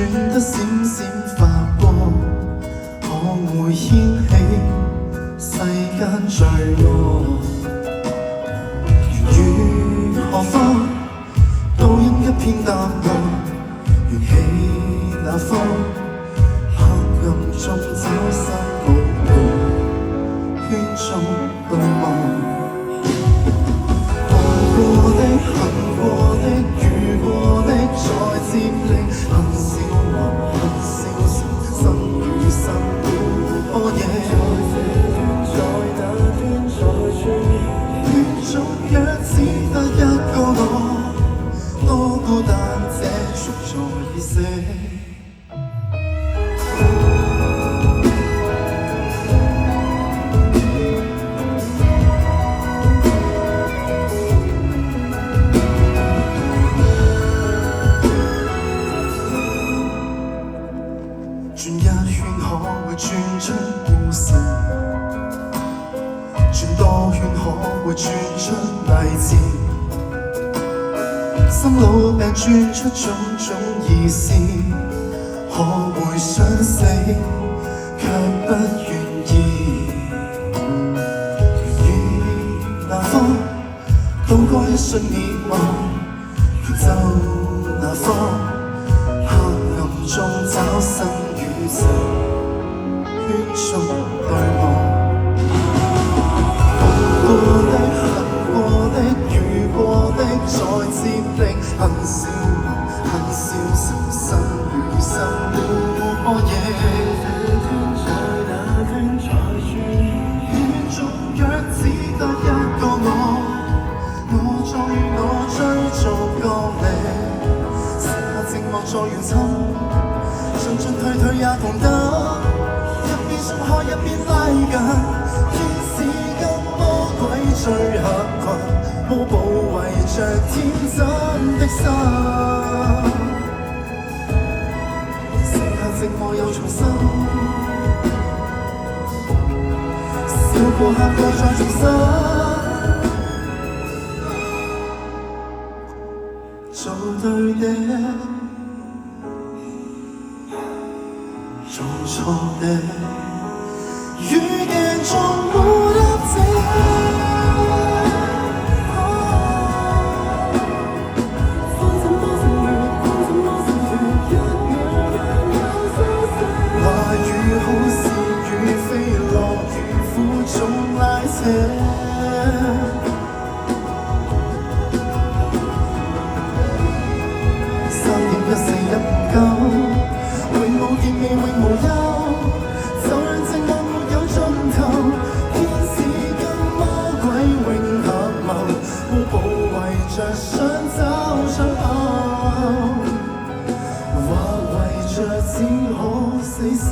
轉得閃閃發光，可會掀起世間罪惡？如何方都因一片淡漠，緣起那方黑暗中找生寶貝，圈中對望。過的、行過的、遇過的，再接力，恨笑雲，恨笑神，生與生都波野。在那端，在圈中若只得一個我，多孤單這存在已死。轉一圈可會轉出故事，轉多圈可會轉出勵志，生老病轉出種種意思，可會想死卻不願意，如那方都該一瞬滅亡，如走那方黑暗中找生與死，圈中對望。過的、行過的、遇過的，再接力，恨笑雲，恨笑神，生與生都波野。在那圈在圈中，若只得一個我再與我追逐角力，剩下寂寞在遠尋，進進退退也同得，一邊鬆開一邊拉緊。最合群，魔保衛着天真的心，剩下寂寞又重生，笑過喊過再重生，做對的，做錯的，語言中沒得整。想找出口，或為着只可死心。